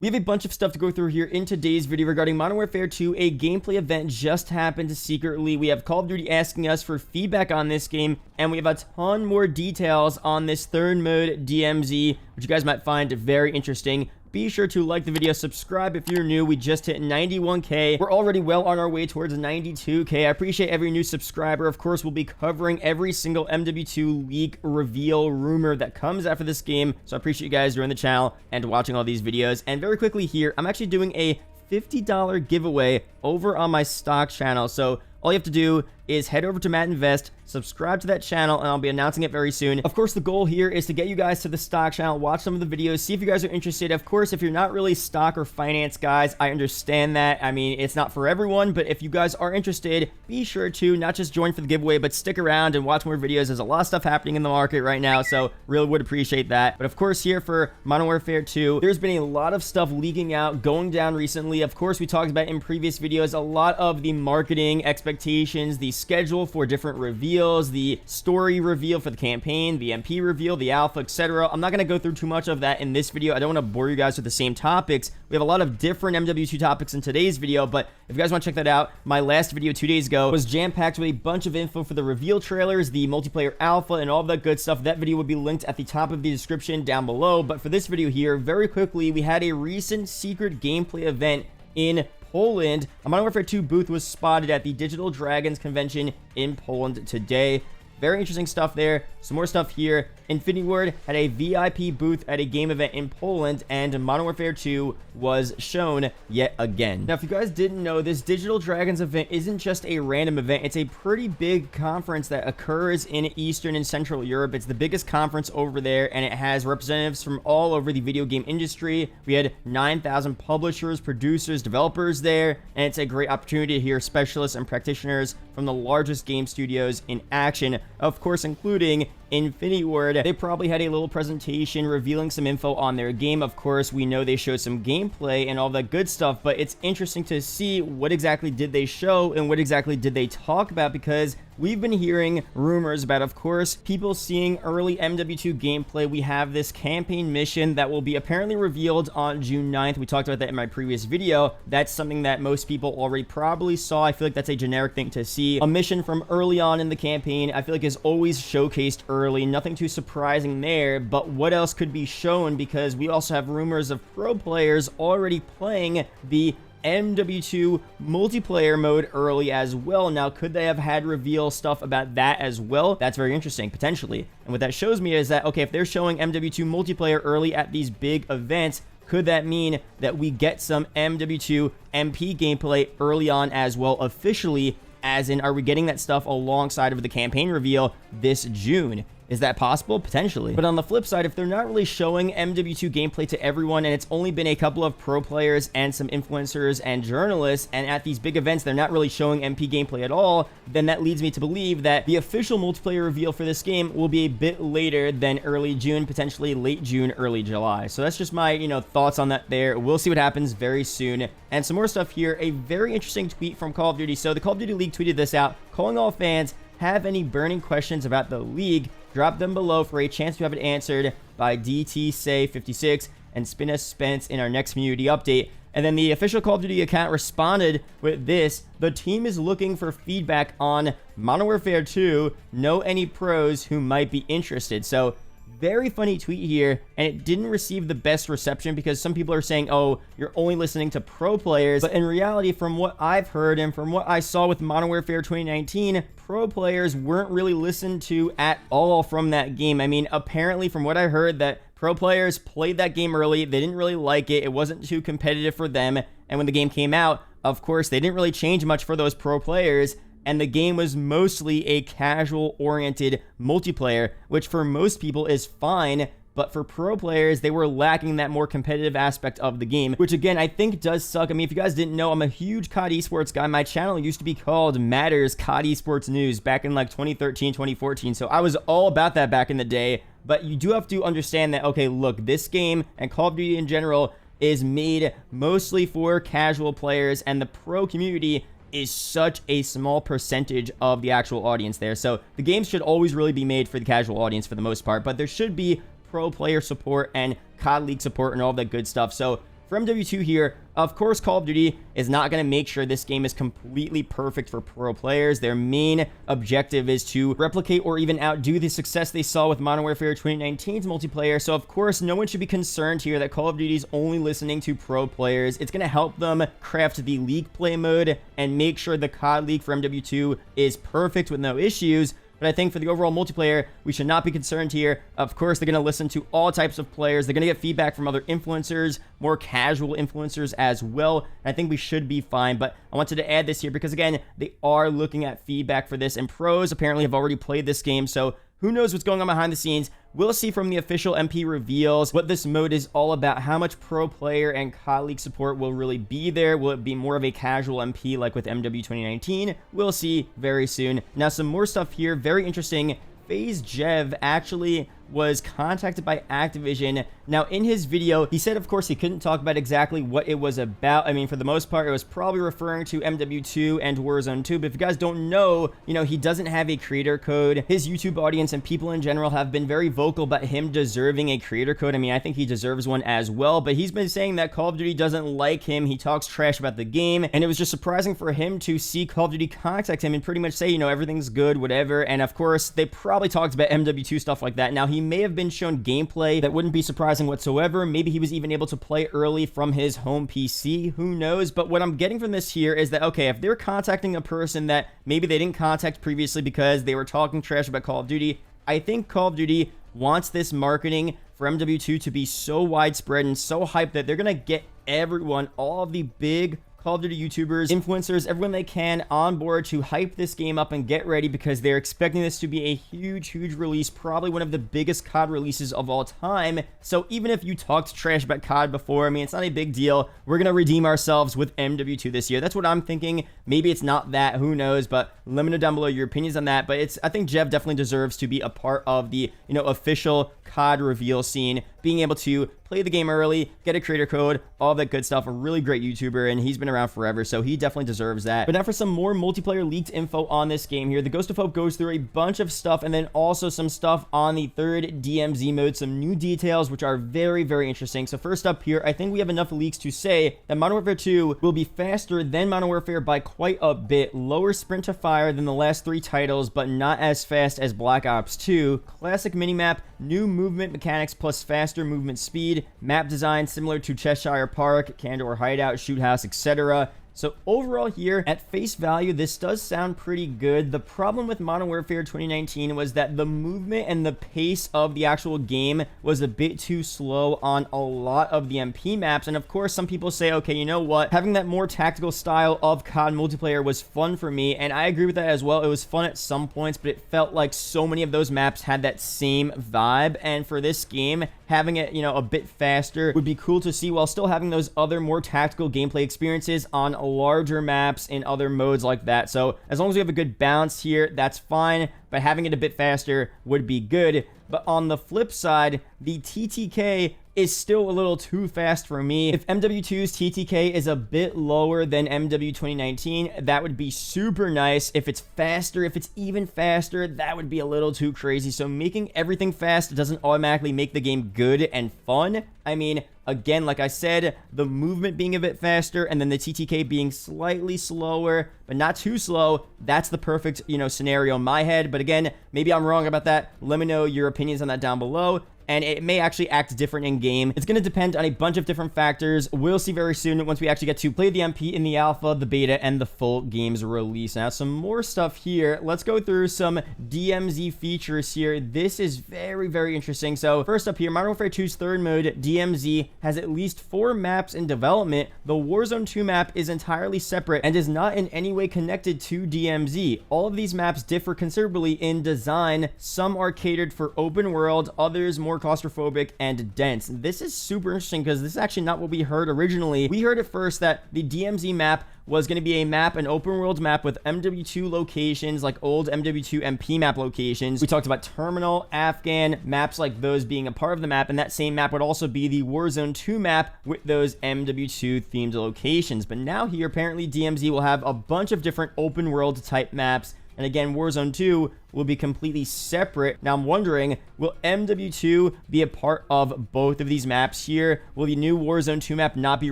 We have a bunch of stuff to go through here in today's video regarding Modern Warfare 2. A gameplay event just happened secretly. We have Call of Duty asking us for feedback on this game, and we have a ton more details on this third mode DMZ, which you guys might find very interesting. Be sure to like the video, subscribe if you're new. We just hit 91K. We're already well on our way towards 92K. I appreciate every new subscriber. Of course, we'll be covering every single MW2 leak, reveal, rumor that comes after this game. So I appreciate you guys joining the channel and watching all these videos. And very quickly here, I'm actually doing a $50 giveaway over on my stock channel. So all you have to do is head over to Matt Invest, subscribe to that channel, and I'll be announcing it very soon. Of course, the goal here is to get you guys to the stock channel, watch some of the videos, see if you guys are interested. Of course, if you're not really stock or finance guys, I understand that. I mean, it's not for everyone, but if you guys are interested, be sure to not just join for the giveaway, but stick around and watch more videos. There's a lot of stuff happening in the market right now, so really would appreciate that. But of course, here for Modern Warfare 2, there's been a lot of stuff leaking out, going down recently. Of course, we talked about in previous videos, a lot of the marketing expectations, the schedule for different reveals, the story reveal for the campaign, the MP reveal, the alpha, etc. I'm not going to go through too much of that in this video. I don't want to bore you guys with the same topics. We have a lot of different MW2 topics in today's video, but if you guys want to check that out, my last video 2 days ago was jam-packed with a bunch of info for the reveal trailers, the multiplayer alpha, and all that good stuff. That video will be linked at the top of the description down below. But for this video here, very quickly, we had a recent secret gameplay event in Poland. A Modern Warfare 2 booth was spotted at the Digital Dragons convention in Poland today. Very interesting stuff there. Some more stuff here. Infinity Ward had a VIP booth at a game event in Poland, and Modern Warfare 2 was shown yet again. Now, if you guys didn't know, this Digital Dragons event isn't just a random event. It's a pretty big conference that occurs in Eastern and Central Europe. It's the biggest conference over there, and it has representatives from all over the video game industry. We had 9,000 publishers, producers, developers there, and it's a great opportunity to hear specialists and practitioners from the largest game studios in action, of course, including Infinity Ward. They probably had a little presentation revealing some info on their game. Of course, we know they showed some gameplay and all that good stuff, but it's interesting to see what exactly did they show and what exactly did they talk about, because we've been hearing rumors about, of course, people seeing early MW2 gameplay. We have this campaign mission that will be apparently revealed on June 9th. We talked about that in my previous video. That's something that most people already probably saw. I feel like that's a generic thing to see. A mission from early on in the campaign, I feel like is always showcased early. Nothing too surprising there, but what else could be shown? Because we also have rumors of pro players already playing the MW2 multiplayer mode early as well. Now, could they have had reveal stuff about that as well? That's very interesting, potentially. And what that shows me is that, okay, if they're showing MW2 multiplayer early at these big events, could that mean that we get some MW2 MP gameplay early on as well, officially? As in, are we getting that stuff alongside of the campaign reveal this June? Is that possible? Potentially. But on the flip side, if they're not really showing MW2 gameplay to everyone, and it's only been a couple of pro players and some influencers and journalists, and at these big events they're not really showing MP gameplay at all, then that leads me to believe that the official multiplayer reveal for this game will be a bit later than early June, potentially late June, early July. So that's just my, thoughts on that there. We'll see what happens very soon. And some more stuff here. A very interesting tweet from Call of Duty. So the Call of Duty League tweeted this out, calling all fans, have any burning questions about the league, drop them below for a chance to have it answered by DTSay56 and Spin Us Spence in our next community update. And then the official Call of Duty account responded with this: the team is looking for feedback on Modern Warfare 2, know any pros who might be interested. So very funny tweet here, and it didn't receive the best reception because some people are saying, oh, you're only listening to pro players. But in reality, from what I've heard and from what I saw with Modern Warfare 2019, pro players weren't really listened to at all from that game. I mean, apparently from what I heard, that pro players played that game early. They didn't really like it. It wasn't too competitive for them. And when the game came out, of course, they didn't really change much for those pro players. And the game was mostly a casual-oriented multiplayer, which for most people is fine, but for pro players, they were lacking that more competitive aspect of the game, which again, I think does suck. I mean, if you guys didn't know, I'm a huge COD esports guy. My channel used to be called Matters COD Esports News back in like 2013, 2014, so I was all about that back in the day. But you do have to understand that, okay, look, this game and Call of Duty in general is made mostly for casual players, and the pro community is such a small percentage of the actual audience there. So the games should always really be made for the casual audience for the most part, but there should be pro player support and COD League support and all that good stuff. So for MW2 here, of course, Call of Duty is not going to make sure this game is completely perfect for pro players. Their main objective is to replicate or even outdo the success they saw with Modern Warfare 2019's multiplayer. So, of course, no one should be concerned here that Call of Duty is only listening to pro players. It's going to help them craft the League play mode and make sure the COD League for MW2 is perfect with no issues. But I think for the overall multiplayer, we should not be concerned here. Of course, they're going to listen to all types of players. They're going to get feedback from other influencers, more casual influencers as well. I think we should be fine, but I wanted to add this here because, again, they are looking at feedback for this, and pros apparently have already played this game, so who knows what's going on behind the scenes. We'll see from the official MP reveals what this mode is all about, how much pro player and COD League support will really be there. Will it be more of a casual MP like with MW 2019? We'll see very soon. Now, some more stuff here, very interesting. FaZe Jev actually was contacted by Activision. Now, in his video, he said, of course, he couldn't talk about exactly what it was about. I mean, for the most part, it was probably referring to MW2 and Warzone 2. But if you guys don't know, he doesn't have a creator code. His YouTube audience and people in general have been very vocal about him deserving a creator code. I mean, I think he deserves one as well. But he's been saying that Call of Duty doesn't like him. He talks trash about the game. And it was just surprising for him to see Call of Duty contact him and pretty much say, everything's good, whatever. And of course, they probably talked about MW2 stuff like that. Now, he may have been shown gameplay that wouldn't be surprising whatsoever. Maybe he was even able to play early from his home PC. Who knows? But what I'm getting from this here is that, okay, if they're contacting a person that maybe they didn't contact previously because they were talking trash about Call of Duty, I think Call of Duty wants this marketing for MW2 to be so widespread and so hyped that they're going to get everyone, all of the big Call of Duty YouTubers, influencers, everyone they can on board to hype this game up and get ready because they're expecting this to be a huge release, probably one of the biggest COD releases of all time. So even if you talked trash about COD before, I mean, it's not a big deal. We're going to redeem ourselves with MW2 this year. That's what I'm thinking. Maybe it's not that, who knows, but let me know down below your opinions on that. But I think Jev definitely deserves to be a part of the, official COD reveal scene, being able to play the game early, get a creator code, all that good stuff. A really great YouTuber, and he's been around forever, so he definitely deserves that. But now for some more multiplayer leaked info on this game here. The Ghost of Hope goes through a bunch of stuff, and then also some stuff on the third DMZ mode, some new details, which are very interesting. So first up here, I think we have enough leaks to say that Modern Warfare 2 will be faster than Modern Warfare by quite a bit. Lower sprint to fire than the last 3 titles, but not as fast as Black Ops 2. Classic minimap, new movement mechanics plus faster movement speed, map design similar to Cheshire Park, Candor Hideout, Shoot House, etc. So overall here, at face value, this does sound pretty good. The problem with Modern Warfare 2019 was that the movement and the pace of the actual game was a bit too slow on a lot of the MP maps. And of course, some people say, okay, you know what? Having that more tactical style of COD multiplayer was fun for me. And I agree with that as well. It was fun at some points, but it felt like so many of those maps had that same vibe. And for this game, having it, a bit faster would be cool to see while still having those other more tactical gameplay experiences on larger maps in other modes like that. So as long as we have a good balance here, that's fine, but having it a bit faster would be good. But on the flip side, the TTK is still a little too fast for me. If MW2's TTK is a bit lower than MW 2019, that would be super nice. If it's faster, if it's even faster, that would be a little too crazy. So making everything fast doesn't automatically make the game good and fun. I mean, again, like I said, the movement being a bit faster and then the TTK being slightly slower, but not too slow, that's the perfect, scenario in my head. But again, maybe I'm wrong about that. Let me know your opinions on that down below. And it may actually act different in game. It's going to depend on a bunch of different factors. We'll see very soon once we actually get to play the MP in the alpha, the beta, and the full game's release. Now, some more stuff here. Let's go through some DMZ features here. This is very interesting. So first up here, Modern Warfare 2's third mode, DMZ, has at least 4 maps in development. The Warzone 2 map is entirely separate and is not in any way connected to DMZ. All of these maps differ considerably in design. Some are catered for open world, others more claustrophobic and dense. This is super interesting because this is actually not what we heard originally. We heard at first that the DMZ map was going to be a map, an open world map with MW2 locations, like old MW2 MP map locations. We talked about Terminal, Afghan, maps like those being a part of the map, and that same map would also be the Warzone 2 map with those MW2 themed locations. But now here, apparently DMZ will have a bunch of different open world type maps. And again, Warzone 2 will be completely separate. Now I'm wondering, will MW2 be a part of both of these maps here? Will the new Warzone 2 map not be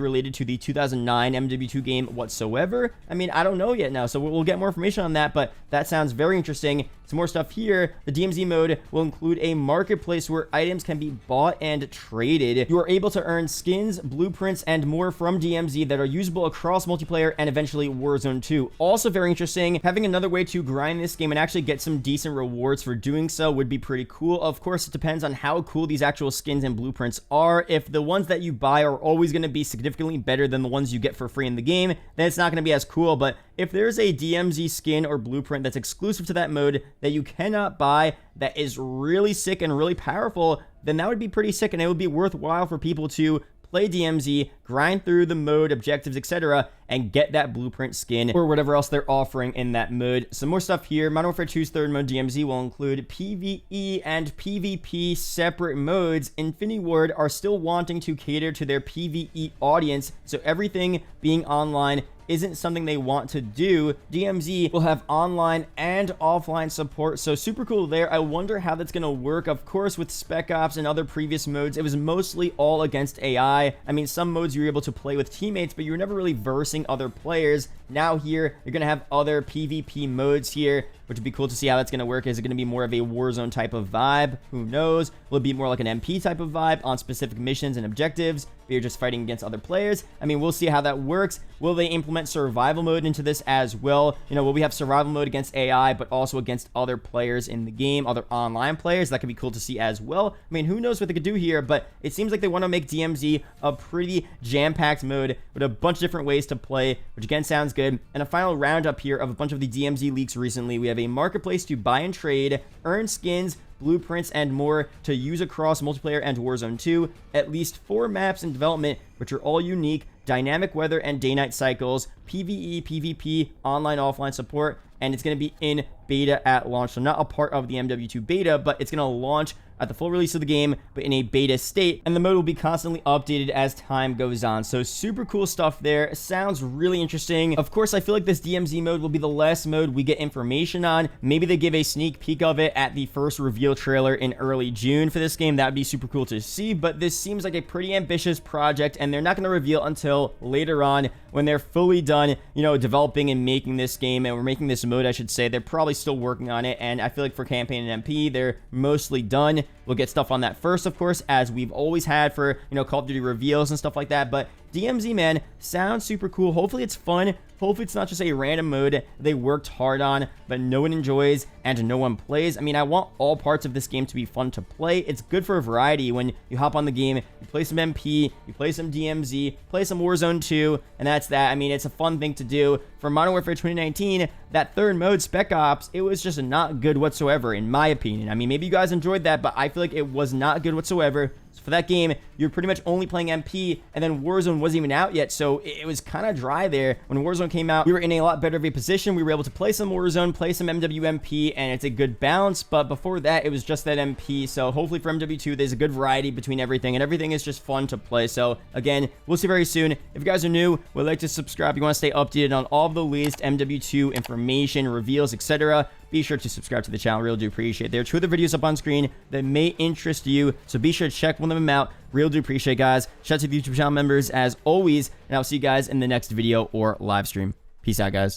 related to the 2009 MW2 game whatsoever? I mean, I don't know yet now, so we'll get more information on that, but that sounds very interesting. Some more stuff here. The DMZ mode will include a marketplace where items can be bought and traded. You are able to earn skins, blueprints, and more from DMZ that are usable across multiplayer and eventually Warzone 2. Also very interesting, having another way to grind this game and actually get some decent rewards for doing so would be pretty cool. Of course, it depends on how cool these actual skins and blueprints are. If the ones that you buy are always going to be significantly better than the ones you get for free in the game, then it's not going to be as cool. But if there's a DMZ skin or blueprint that's exclusive to that mode that you cannot buy, that is really sick and really powerful, then that would be pretty sick, and it would be worthwhile for people to play DMZ, grind through the mode, objectives, etc., and get that blueprint skin or whatever else they're offering in that mode. Some more stuff here. Modern Warfare 2's third mode, DMZ, will include PvE and PvP separate modes. Infinity Ward are still wanting to cater to their PvE audience, so everything being online isn't something they want to do. DMZ will have online and offline support, so super cool there. I wonder how that's gonna work. Of course, with Spec Ops and other previous modes, it was mostly all against AI. I mean, some modes you were able to play with teammates, but you were never really versing other players. Now here, you're gonna have other PvP modes here, which would be cool to see how that's going to work. Is it going to be more of a Warzone type of vibe? Who knows? Will it be more like an MP type of vibe on specific missions and objectives, where you're just fighting against other players? I mean, we'll see how that works. Will they implement survival mode into this as well? You know, will we have survival mode against AI, but also against other players in the game, other online players? That could be cool to see as well. I mean, who knows what they could do here, but it seems like they want to make DMZ a pretty jam-packed mode with a bunch of different ways to play, which again sounds good. And a final roundup here of a bunch of the DMZ leaks recently. We have a marketplace to buy and trade, earn skins, blueprints, and more to use across multiplayer and Warzone 2. At least 4 maps in development, which are all unique, dynamic weather and day-night cycles, PvE, PvP, online, offline support, and it's going to be in beta at launch. So not a part of the MW2 beta, but it's going to launch at the full release of the game, but in a beta state, and the mode will be constantly updated as time goes on. So super cool stuff there. Sounds really interesting. Of course, I feel like this DMZ mode will be the last mode we get information on. Maybe they give a sneak peek of it at the first reveal trailer in early June for this game. That would be super cool to see, but this seems like a pretty ambitious project, and they're not going to reveal until later on when they're fully done, you know, developing and making this game, and we're making this mode, I should say. They're probably still working on it, and I feel like for campaign and MP, they're mostly done. We'll get stuff on that first, of course, as we've always had for, you know, Call of Duty reveals and stuff like that. But DMZ, man, sounds super cool. Hopefully it's fun. Hopefully it's not just a random mode they worked hard on, but no one enjoys and no one plays. I mean, I want all parts of this game to be fun to play. It's good for a variety. When you hop on the game, you play some MP, you play some DMZ, play some Warzone 2, and that's that. I mean, it's a fun thing to do. For Modern Warfare 2019, that third mode, Spec Ops, it was just not good whatsoever, in my opinion. I mean, maybe you guys enjoyed that, but I feel like it was not good whatsoever. So for that game, you're pretty much only playing MP, and then Warzone wasn't even out yet, so it was kind of dry there. When Warzone came out, we were in a lot better of a position. We were able to play some Warzone, play some MWMP, and it's a good balance, but before that, it was just that MP. So hopefully for MW2, there's a good variety between everything, and everything is just fun to play. So again, we'll see very soon. If you guys are new, would like to subscribe, you want to stay updated on all of the latest MW2 information, reveals, etc., be sure to subscribe to the channel. Really do appreciate it. There are 2 other videos up on screen that may interest you, so be sure to check one of them out. Real do appreciate it, guys. Shout out to the YouTube channel members as always, and I'll see you guys in the next video or live stream. Peace out, guys.